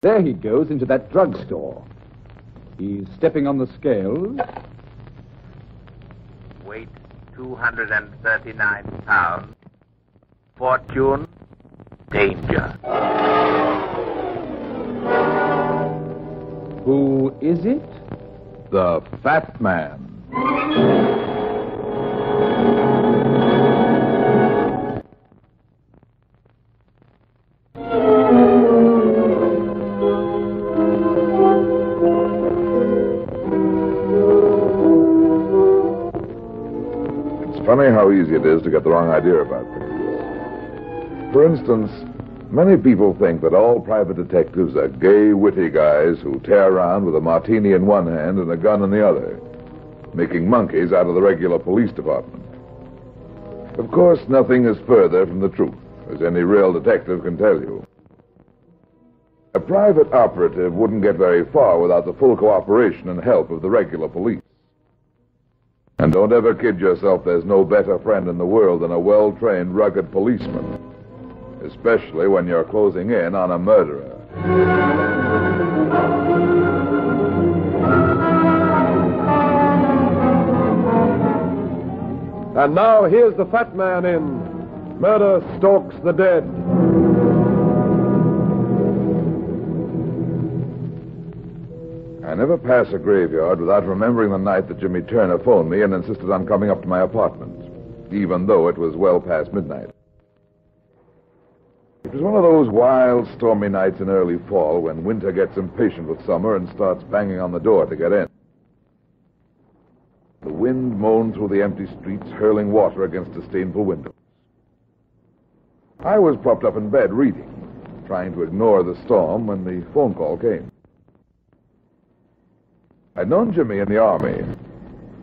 There he goes into that drugstore. He's stepping on the scales. Weight 239 pounds. Fortune, danger. Who is it? The Fat Man. It's funny how easy it is to get the wrong idea about things. For instance, many people think that all private detectives are gay, witty guys who tear around with a martini in one hand and a gun in the other, making monkeys out of the regular police department. Of course, nothing is further from the truth, as any real detective can tell you. A private operative wouldn't get very far without the full cooperation and help of the regular police. And don't ever kid yourself there's no better friend in the world than a well-trained, rugged policeman, especially when you're closing in on a murderer. And now here's the Fat Man in Murder Stalks the Dead. I never pass a graveyard without remembering the night that Jimmy Turner phoned me and insisted on coming up to my apartment, even though it was well past midnight. It was one of those wild, stormy nights in early fall when winter gets impatient with summer and starts banging on the door to get in. The wind moaned through the empty streets, hurling water against disdainful windows. I was propped up in bed reading, trying to ignore the storm when the phone call came. I'd known Jimmy in the Army.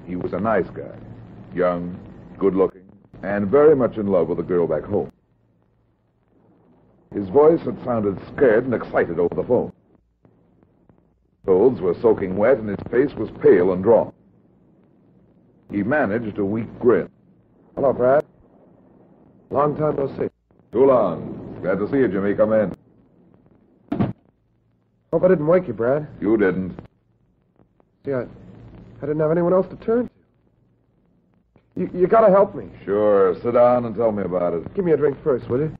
He was a nice guy, young, good-looking, and very much in love with a girl back home. His voice had sounded scared and excited over the phone. His clothes were soaking wet and his face was pale and drawn. He managed a weak grin. Hello, Brad. Long time no see. Too long. Glad to see you, Jimmy. Come in. Hope I didn't wake you, Brad. You didn't. See, I didn't have anyone else to turn to. You gotta help me. Sure. Sit down and tell me about it. Give me a drink first, will you?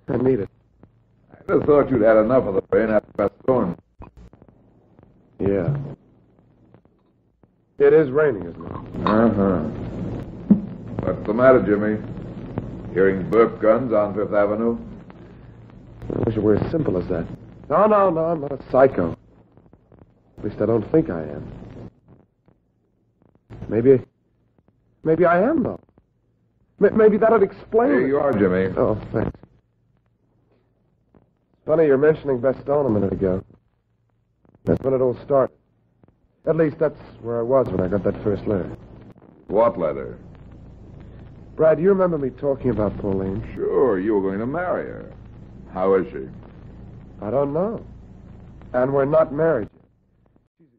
I need it. I just thought you'd had enough of the rain after that storm. Yeah. It is raining, isn't it? Uh-huh. What's the matter, Jimmy? Hearing burp guns on Fifth Avenue? I wish it were as simple as that. No, I'm not a psycho. At least I don't think I am. Maybe I am, though. Maybe that'd explain Here it. you are, Jimmy. Oh, thanks. Funny you're mentioning Bastogne a minute ago. That's when it all started. At least that's where I was when I got that first letter. What letter? Brad, you remember me talking about Pauline? Sure, you were going to marry her. How is she? I don't know. And we're not married yet.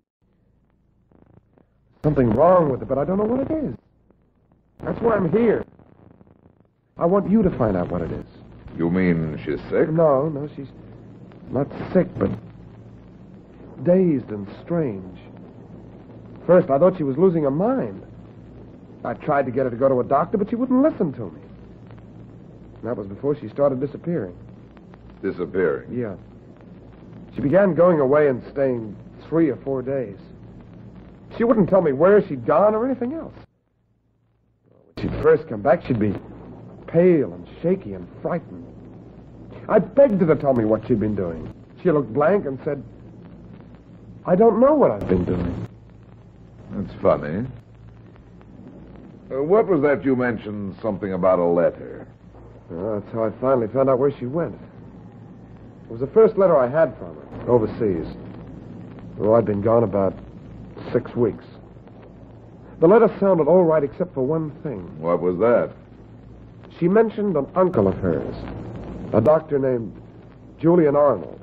Something wrong with it, but I don't know what it is. That's why I'm here. I want you to find out what it is. You mean she's sick? No, she's not sick, but dazed and strange. First, I thought she was losing her mind. I tried to get her to go to a doctor, but she wouldn't listen to me. And that was before she started disappearing. Disappearing? Yeah. She began going away and staying 3 or 4 days. She wouldn't tell me where she'd gone or anything else. When she'd first come back, she'd be pale and shaky and frightened. I begged her to tell me what she'd been doing. She looked blank and said, I don't know what I've been doing. That's funny. What was that you mentioned something about a letter? Well, that's how I finally found out where she went. It was the first letter I had from her, overseas. Oh, I'd been gone about 6 weeks. The letter sounded all right except for one thing. What was that? She mentioned an uncle of hers, a doctor named Julian Arnold.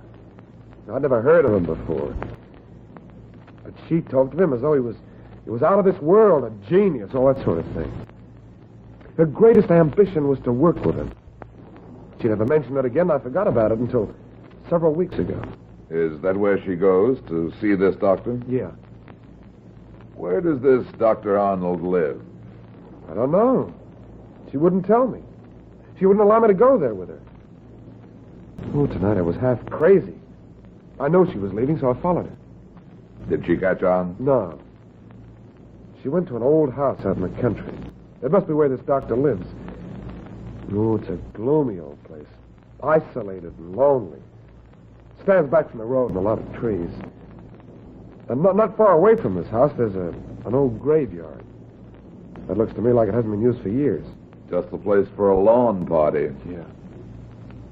I'd never heard of him before. But she talked of him as though he was out of this world, a genius, all that sort of thing. Her greatest ambition was to work with him. She never mentioned it again. I forgot about it until several weeks ago. Is that where she goes, to see this doctor? Yeah. Where does this Dr. Arnold live? I don't know. She wouldn't tell me. She wouldn't allow me to go there with her. Oh, tonight I was half crazy. I know she was leaving, so I followed her. Did she catch on? No. She went to an old house out in the country. It must be where this doctor lives. Oh, it's a gloomy old place. Isolated and lonely. Stands back from the road and a lot of trees. And not far away from this house, there's an old graveyard. That looks to me like it hasn't been used for years. Just the place for a lawn party. Yeah.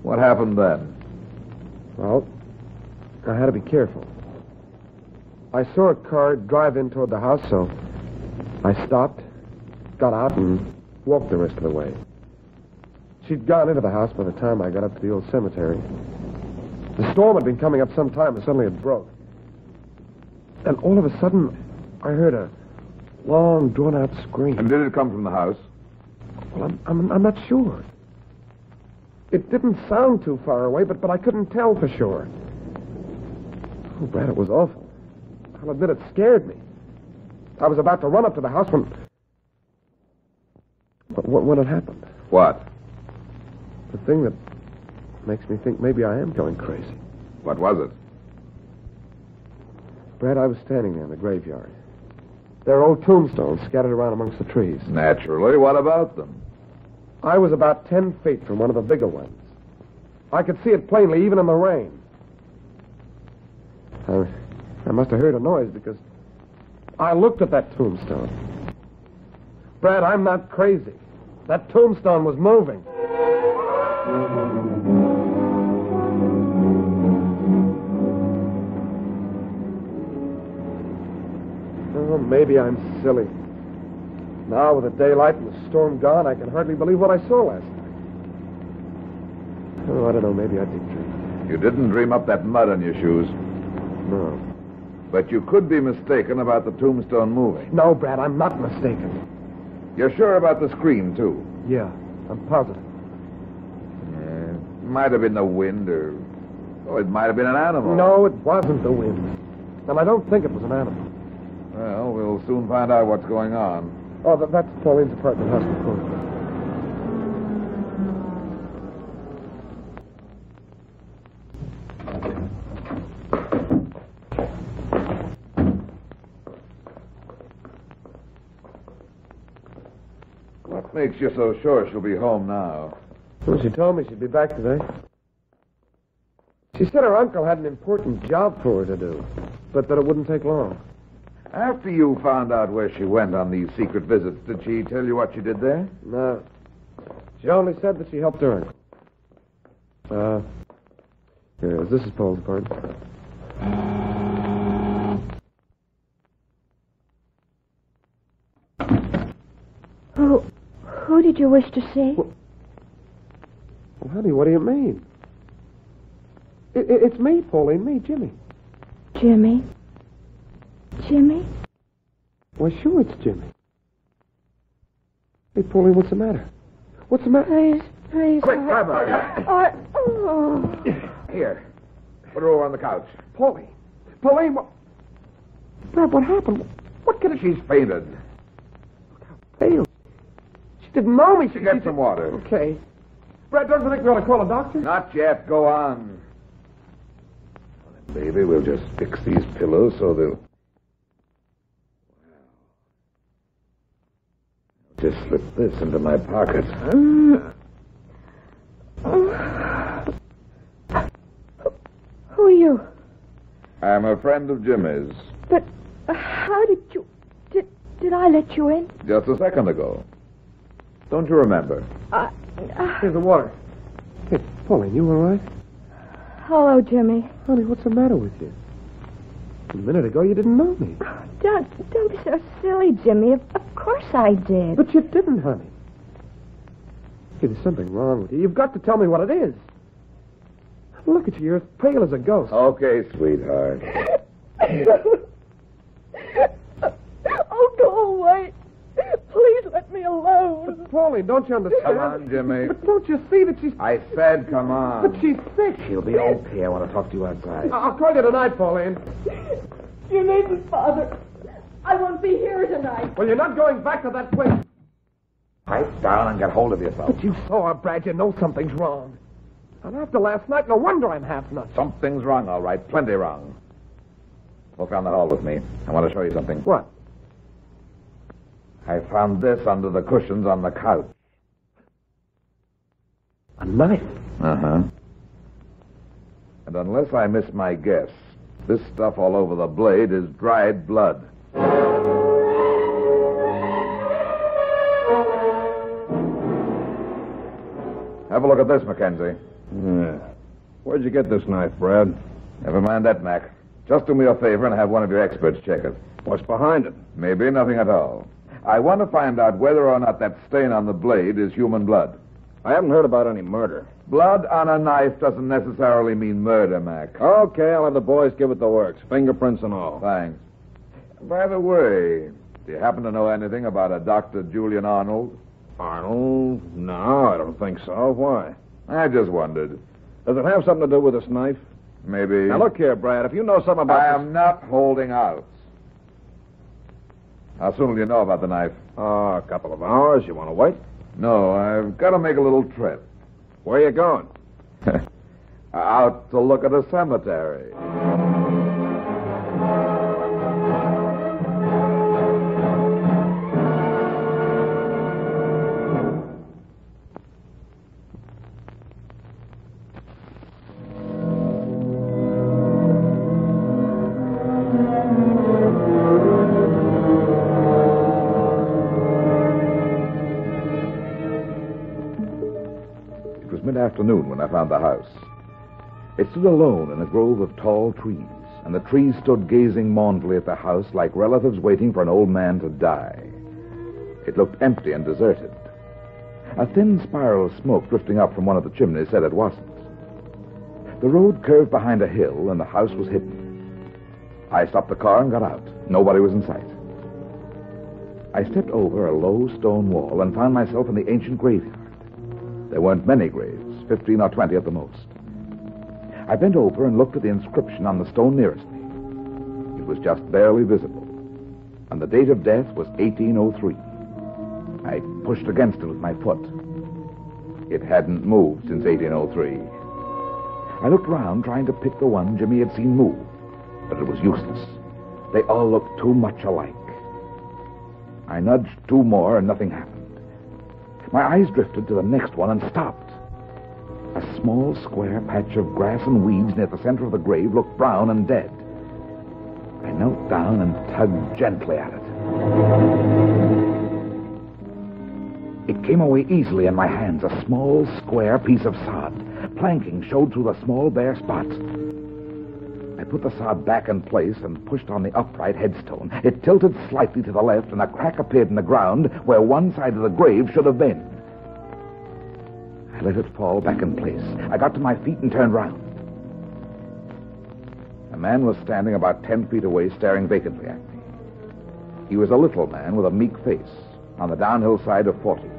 What happened then? Well, I had to be careful. I saw a car drive in toward the house, so I stopped, got out, and walked the rest of the way. She'd gone into the house by the time I got up to the old cemetery. The storm had been coming up some time, and suddenly it broke. And all of a sudden, I heard a long, drawn-out scream. And did it come from the house? Well, I'm not sure. It didn't sound too far away, but I couldn't tell for sure. Oh, Brad, it was awful. I'll admit it scared me. I was about to run up to the house when it happened. What? The thing that makes me think maybe I am going crazy. What was it? Brad, I was standing there in the graveyard. There are old tombstones scattered around amongst the trees. Naturally. What about them? I was about 10 feet from one of the bigger ones. I could see it plainly, even in the rain. I must have heard a noise because I looked at that tombstone. Brad, I'm not crazy. That tombstone was moving. Oh, maybe I'm silly. Now, with the daylight and the storm gone, I can hardly believe what I saw last night. Oh, I don't know. Maybe I did dream. You didn't dream up that mud on your shoes. No. But you could be mistaken about the tombstone moving. No, Brad, I'm not mistaken. You're sure about the scream, too? Yeah, I'm positive. It might have been the wind, or... Oh, it might have been an animal. No, it wasn't the wind. And I don't think it was an animal. Well, we'll soon find out what's going on. Oh, that's Pauline's apartment house in the corner. What makes you so sure she'll be home now? Well, she told me she'd be back today. She said her uncle had an important job for her to do, but that it wouldn't take long. After you found out where she went on these secret visits, did she tell you what she did there? No. She only said that she helped her uncle. Here, this is Paul's apartment. Who did you wish to see? Well, honey, what do you mean? It's me, Pauline, me, Jimmy. Jimmy? Jimmy? Why, sure, it's Jimmy. Hey, Pauline, what's the matter? What's the matter? Please. Quick, grab her. Here. Put her over on the couch. Pauline, what... Brad, what happened? What could it... She's fainted. Pale. She didn't know me. Get some water. Okay. Brad, don't you think we ought to call a doctor? Not yet. Go on. Baby, we'll just fix these pillows so they'll... Just slip this into my pocket. Who are you? I'm a friend of Jimmy's. But how did you... Did I let you in? Just a second ago. Don't you remember? Here's the water. Hey, Pauline, you all right? Hello, Jimmy. Honey, what's the matter with you? A minute ago, you didn't know me. Don't be so silly, Jimmy. Of course I did. But you didn't, honey. Hey, there's something wrong with you. You've got to tell me what it is. Look at you. You're as pale as a ghost. Okay, sweetheart. Oh, go away. Please let me alone. Pauline, don't you understand? Come on, Jimmy. But don't you see that she's... I said come on. But she's sick. She'll be okay. I want to talk to you outside. I'll call you tonight, Pauline. You needn't, Father. I won't be here tonight. Well, you're not going back to that place. Pipe down and get hold of yourself. But you saw her, Brad. You know something's wrong. And after last night, no wonder I'm half nuts. Something's wrong, all right. Plenty wrong. Walk down the hall with me. I want to show you something. What? I found this under the cushions on the couch. A knife. Uh-huh. And unless I miss my guess, this stuff all over the blade is dried blood. Have a look at this, Mackenzie. Yeah. Where'd you get this knife, Brad? Never mind that, Mac. Just do me a favor and have one of your experts check it. What's behind it? Maybe nothing at all. I want to find out whether or not that stain on the blade is human blood. I haven't heard about any murder. Blood on a knife doesn't necessarily mean murder, Mac. Okay, I'll have the boys give it the works. Fingerprints and all. Thanks. By the way, do you happen to know anything about a Dr. Julian Arnold? Arnold? No, I don't think so. Why? I just wondered. Does it have something to do with this knife? Maybe. Now, look here, Brad. If you know something about I this... am not holding out. How soon will you know about the knife? A couple of hours. You want to wait? No, I've got to make a little trip. Where are you going? Out to look at a cemetery. Mid-afternoon when I found the house. It stood alone in a grove of tall trees, and the trees stood gazing mournfully at the house like relatives waiting for an old man to die. It looked empty and deserted. A thin spiral of smoke drifting up from one of the chimneys said it wasn't. The road curved behind a hill, and the house was hidden. I stopped the car and got out. Nobody was in sight. I stepped over a low stone wall and found myself in the ancient graveyard. There weren't many graves, 15 or 20 at the most. I bent over and looked at the inscription on the stone nearest me. It was just barely visible, and the date of death was 1803. I pushed against it with my foot. It hadn't moved since 1803. I looked round, trying to pick the one Jimmy had seen move, but it was useless. They all looked too much alike. I nudged two more, and nothing happened. My eyes drifted to the next one and stopped. A small square patch of grass and weeds near the center of the grave looked brown and dead. I knelt down and tugged gently at it. It came away easily in my hands, a small square piece of sod. Planking showed through the small bare spot. I put the sod back in place and pushed on the upright headstone. It tilted slightly to the left, and a crack appeared in the ground where one side of the grave should have been. I let it fall back in place. I got to my feet and turned round. A man was standing about 10 feet away, staring vacantly at me. He was a little man with a meek face, on the downhill side of 40.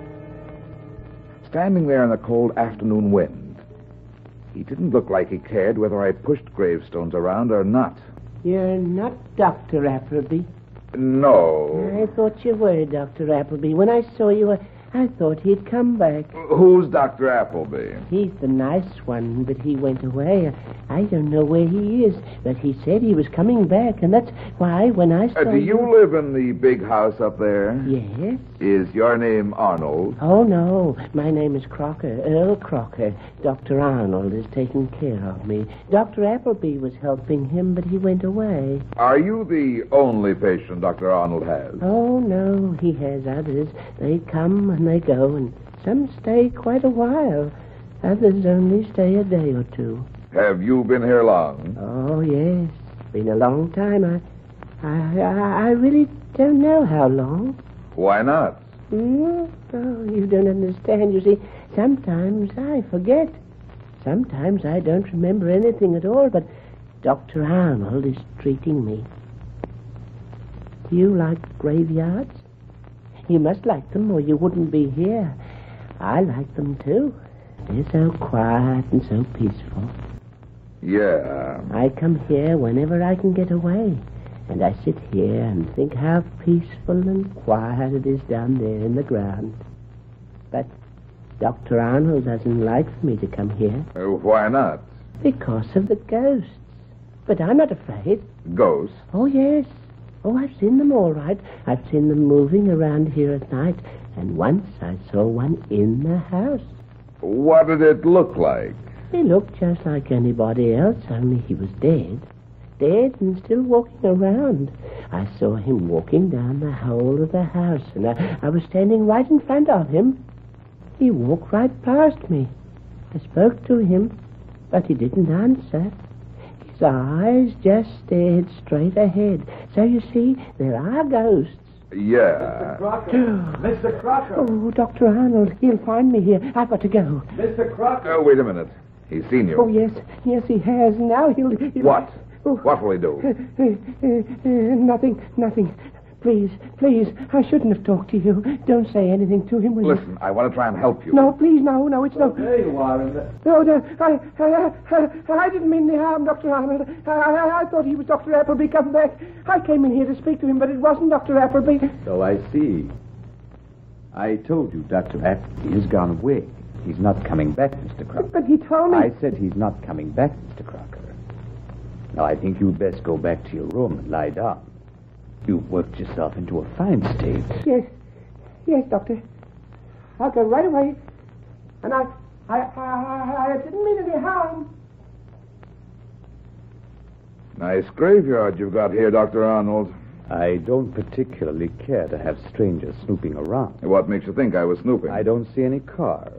Standing there in the cold afternoon wind, he didn't look like he cared whether I pushed gravestones around or not. You're not Dr. Appleby. No. I thought you were, Dr. Appleby. When I saw you, I thought he'd come back. Who's Dr. Appleby? He's the nice one, but he went away. I don't know where he is, but he said he was coming back, and that's why when I saw Do you live in the big house up there? Yes. Is your name Arnold? Oh, no. My name is Crocker, Earl Crocker. Dr. Arnold is taking care of me. Dr. Appleby was helping him, but he went away. Are you the only patient Dr. Arnold has? Oh, no. He has others. They come and they go, and some stay quite a while. Others only stay a day or two. Have you been here long? Oh, yes. Been a long time. I really don't know how long. Why not? Oh, you don't understand. You see, sometimes I forget. Sometimes I don't remember anything at all, but Dr. Arnold is treating me. Do you like graveyards? You must like them or you wouldn't be here. I like them, too. They're so quiet and so peaceful. Yeah. I come here whenever I can get away. And I sit here and think how peaceful and quiet it is down there in the ground. But Dr. Arnold doesn't like for me to come here. Why not? Because of the ghosts. But I'm not afraid. Ghosts? Oh, yes. Oh, I've seen them all right. I've seen them moving around here at night. And once I saw one in the house. What did it look like? He looked just like anybody else, only he was dead. Dead and still walking around. I saw him walking down the whole of the house, and I was standing right in front of him. He walked right past me. I spoke to him, but he didn't answer. His eyes just stared straight ahead. So you see, there are ghosts. Yeah. Mr. Crocker! Mr. Crocker! Oh, Dr. Arnold, he'll find me here. I've got to go. Mr. Crocker! Oh, wait a minute. He's seen you. Oh, yes, he has. Now he'll... What? Oh. What will he do? Nothing. Please, I shouldn't have talked to you. Don't say anything to him, will you? Listen, I want to try and help you. No, please, no, it's no... There you are, isn't it? No, I didn't mean any harm, Dr. Arnold. I thought he was Dr. Appleby come back. I came in here to speak to him, but it wasn't Dr. Appleby. So I see. I told you Dr. Appleby has gone away. He's not coming back, Mr. Crocker. But he told me... I said he's not coming back, Mr. Crocker. Now, I think you'd best go back to your room and lie down. You've worked yourself into a fine state. Yes, Doctor. I'll go right away. And I didn't mean any harm. Nice graveyard you've got here, Dr. Arnold. I don't particularly care to have strangers snooping around. What makes you think I was snooping? I don't see any car.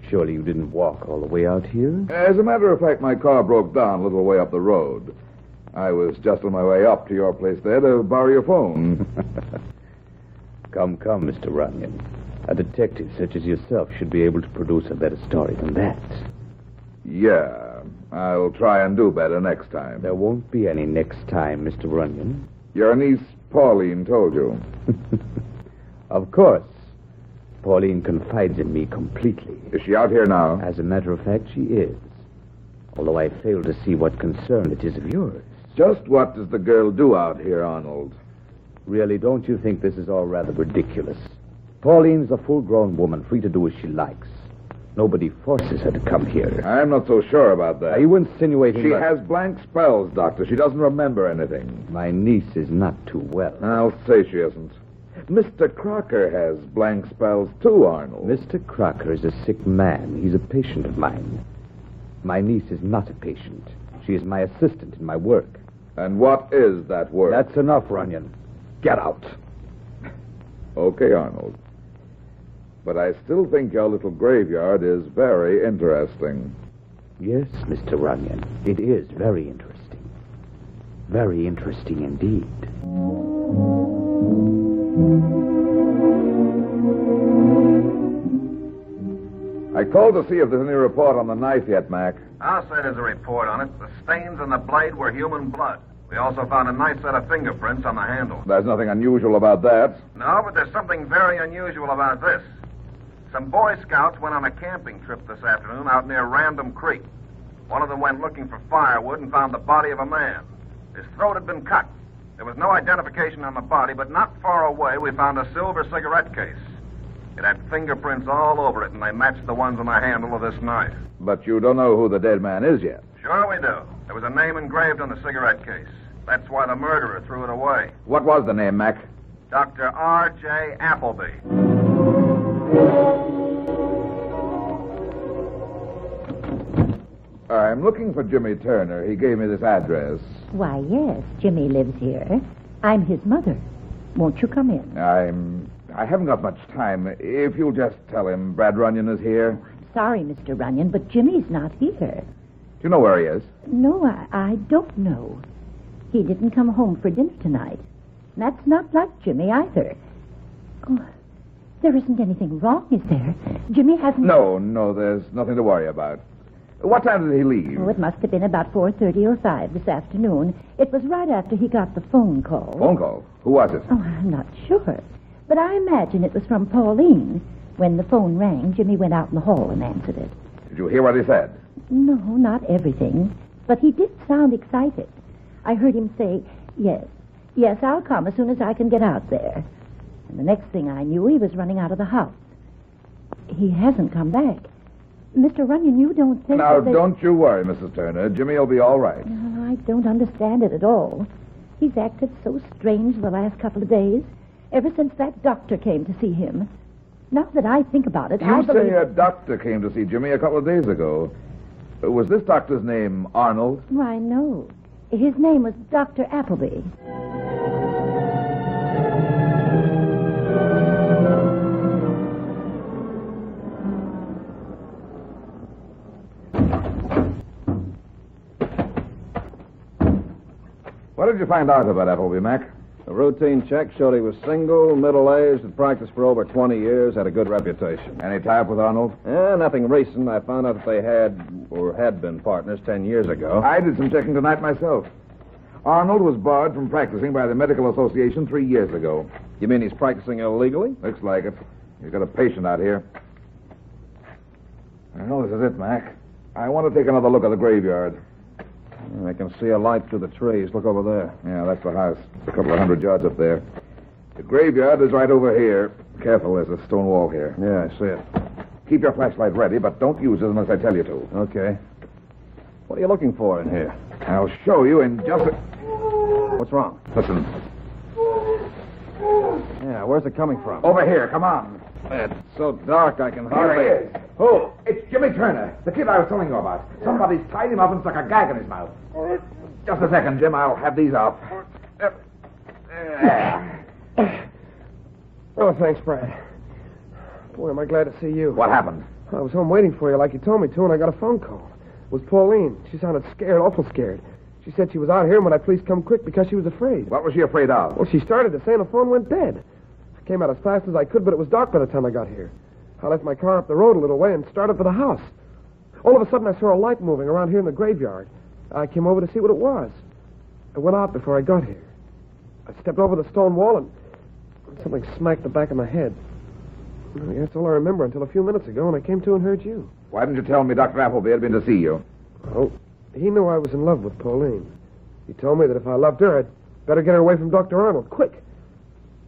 Surely you didn't walk all the way out here? As a matter of fact, my car broke down a little way up the road. I was just on my way up to your place there to borrow your phone. Come, Mr. Runyon. A detective such as yourself should be able to produce a better story than that. Yeah, I'll try and do better next time. There won't be any next time, Mr. Runyon. Your niece, Pauline, told you. Of course. Pauline confides in me completely. Is she out here now? As a matter of fact, she is. Although I fail to see what concern it is of yours. Just what does the girl do out here, Arnold? Really, don't you think this is all rather ridiculous? Pauline's a full-grown woman, free to do as she likes. Nobody forces her to come here. I'm not so sure about that. Are you insinuating She that... has blank spells, Doctor. She doesn't remember anything. My niece is not too well. I'll say she isn't. Mr. Crocker has blank spells, too, Arnold. Mr. Crocker is a sick man. He's a patient of mine. My niece is not a patient. She is my assistant in my work. And what is that word? That's enough, Runyon. Get out. Okay, Arnold. But I still think your little graveyard is very interesting. Yes, Mr. Runyon. It is very interesting. Very interesting indeed. I called to see if there's any report on the knife yet, Mac. I'll say there's a report on it. The stains on the blade were human blood. We also found a nice set of fingerprints on the handle. There's nothing unusual about that. No, but there's something very unusual about this. Some Boy Scouts went on a camping trip this afternoon out near Random Creek. One of them went looking for firewood and found the body of a man. His throat had been cut. There was no identification on the body, but not far away we found a silver cigarette case. It had fingerprints all over it, and they matched the ones on the handle of this knife. But you don't know who the dead man is yet. Sure we do. There was a name engraved on the cigarette case. That's why the murderer threw it away. What was the name, Mac? Dr. R.J. Appleby. I'm looking for Jimmy Turner. He gave me this address. Why, yes, Jimmy lives here. I'm his mother. Won't you come in? I haven't got much time. If you'll just tell him Brad Runyon is here. Sorry, Mr. Runyon, but Jimmy's not here. Do you know where he is? No, I don't know. He didn't come home for dinner tonight. That's not like Jimmy either. Oh, there isn't anything wrong, is there? Jimmy hasn't... No, there's nothing to worry about. What time did he leave? Oh, it must have been about 4:30 or 5 this afternoon. It was right after he got the phone call. Phone call? Who was it? Oh, I'm not sure. But I imagine it was from Pauline. When the phone rang, Jimmy went out in the hall and answered it. Did you hear what he said? No, not everything. But he did sound excited. I heard him say, yes, I'll come as soon as I can get out there. And the next thing I knew, he was running out of the house. He hasn't come back. Mr. Runyon, you don't think Now, that don't you worry, Mrs. Turner. Jimmy will be all right. No, I don't understand it at all. He's acted so strange the last couple of days, ever since that doctor came to see him. Now that I think about it, I You believe... say a doctor came to see Jimmy a couple of days ago. Was this doctor's name Arnold? Why, no. His name was Dr. Appleby. What did you find out about Appleby, Mac? The routine check showed he was single, middle-aged, had practiced for over 20 years, had a good reputation. Any tie-up with Arnold? Nothing recent. I found out that they had been partners 10 years ago. I did some checking tonight myself. Arnold was barred from practicing by the Medical Association 3 years ago. You mean he's practicing illegally? Looks like it. You've got a patient out here. Well, this is it, Mac. I want to take another look at the graveyard. I can see a light through the trees. Look over there. Yeah, that's the house. A couple of 100 yards up there. The graveyard is right over here. Careful, there's a stone wall here. Yeah, I see it. Keep your flashlight ready, but don't use it unless I tell you to. Okay. What are you looking for in here? I'll show you in just a... What's wrong? Listen. Yeah, where's it coming from? Over here, come on. It's so dark I can Here hardly... he is. Who? It's Jimmy Turner, the kid I was telling you about. Somebody's tied him up and stuck a gag in his mouth. Just a second, Jim. I'll have these off. Oh, thanks, Brad. Boy, am I glad to see you. What happened? I was home waiting for you like you told me to, and I got a phone call. It was Pauline. She sounded scared, awful scared. She said she was out here and would I please come quick because she was afraid. What was she afraid of? Well, she started to say and the phone went dead. I came out as fast as I could, but it was dark by the time I got here. I left my car up the road a little way and started for the house. All of a sudden, I saw a light moving around here in the graveyard. I came over to see what it was. I went out before I got here. I stepped over the stone wall and something smacked the back of my head. That's all I remember until a few minutes ago when I came to and heard you. Why didn't you tell me Dr. Appleby had been to see you? Oh, he knew I was in love with Pauline. He told me that if I loved her, I'd better get her away from Dr. Arnold, quick.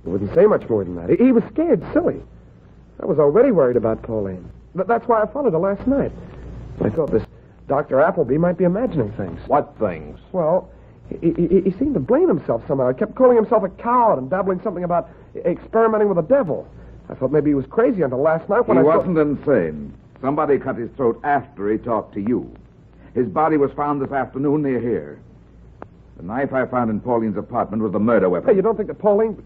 He wouldn't say much more than that. He was scared, silly. I was already worried about Pauline. That's why I followed her last night. I thought this Dr. Appleby might be imagining things. What things? Well, he seemed to blame himself somehow. He kept calling himself a coward and dabbling something about experimenting with the devil. I thought maybe he was crazy until last night when He I wasn't insane. Somebody cut his throat after he talked to you. His body was found this afternoon near here. The knife I found in Pauline's apartment was the murder weapon. Hey, you don't think that Pauline...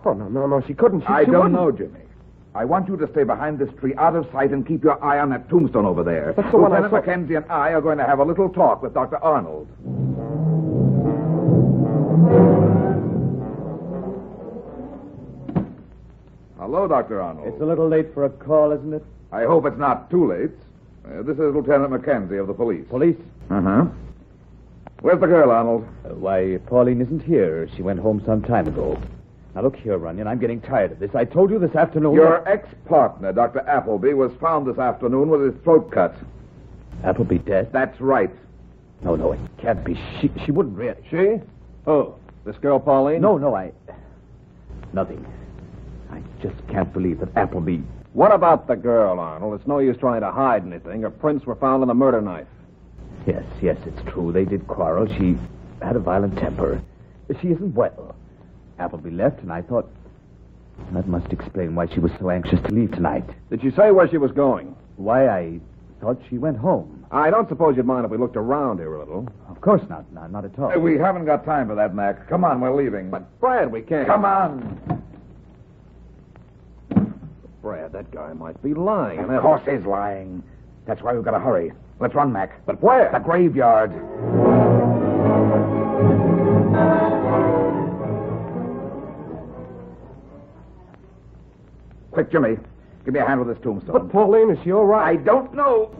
Oh, no, she couldn't. I she don't wouldn't. know, Jimmy. I want you to stay behind this tree, out of sight, and keep your eye on that tombstone over there. That's the one I Lieutenant saw. Mackenzie and I are going to have a little talk with Dr. Arnold. Hello, Dr. Arnold. It's a little late for a call, isn't it? I hope it's not too late. This is Lieutenant Mackenzie of the police. Police? Uh-huh. Where's the girl, Arnold? Why, Pauline isn't here. She went home some time ago. Now, look here, Runyon. I'm getting tired of this. I told you this afternoon... Your ex-partner, Dr. Appleby, was found this afternoon with his throat cut. Appleby dead? That's right. No, it can't be. She wouldn't really. She? Oh, this girl Pauline? No, nothing. I just can't believe that Appleby... What about the girl, Arnold? It's no use trying to hide anything. Her prints were found on the murder knife. Yes, it's true. They did quarrel. She had a violent temper. She isn't well. Appleby left, and I thought... That must explain why she was so anxious to leave tonight. Did she say where she was going? Why, I thought she went home. I don't suppose you'd mind if we looked around here a little. Of course not. Not at all. We haven't got time for that, Mac. Come on, we're leaving. But, Brad, we can't... Come on. Brad, that guy might be lying. Of course he's lying. That's why we've got to hurry. Let's run, Mac. But where? The graveyard. Quick, Jimmy. Give me a hand with this tombstone. But Pauline, is she all right? I don't know.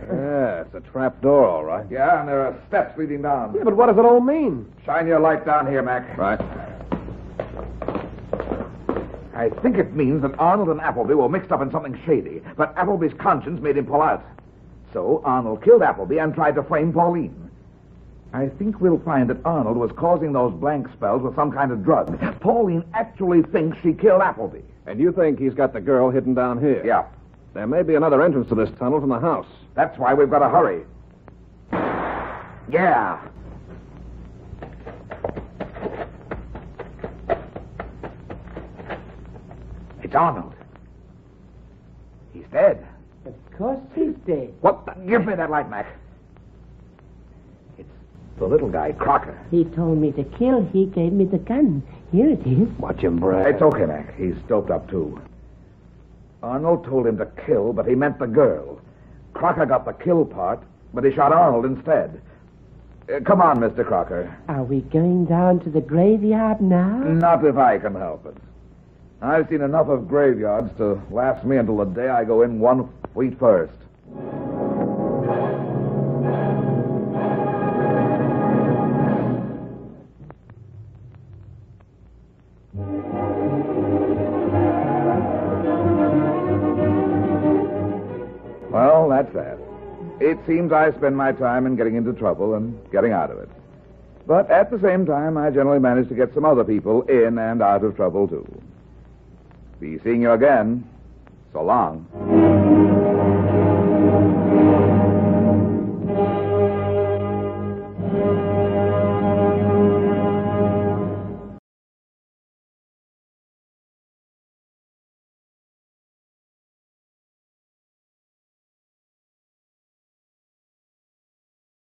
Yeah, it's a trap door, all right. Yeah, and there are steps leading down. Yeah, but what does it all mean? Shine your light down here, Mac. Right. I think it means that Arnold and Appleby were mixed up in something shady, but Appleby's conscience made him pull out. So Arnold killed Appleby and tried to frame Pauline. I think we'll find that Arnold was causing those blank spells with some kind of drug. Pauline actually thinks she killed Appleby. And you think he's got the girl hidden down here? Yeah. There may be another entrance to this tunnel from the house. That's why we've got to hurry. Yeah. It's Arnold. He's dead. Of course he's dead. What the... Give me that light, Mac. It's the little guy, Crocker. He told me to kill. He gave me the gun. Here it is. Watch him, Brad. It's okay, Mac. He's doped up, too. Arnold told him to kill, but he meant the girl. Crocker got the kill part, but he shot Arnold instead. Come on, Mr. Crocker. Are we going down to the graveyard now? Not if I can help it. I've seen enough of graveyards to last me until the day I go in 1 feet first. Well, that's that. It seems I spend my time in getting into trouble and getting out of it. But at the same time, I generally manage to get some other people in and out of trouble, too. Be seeing you again. So long.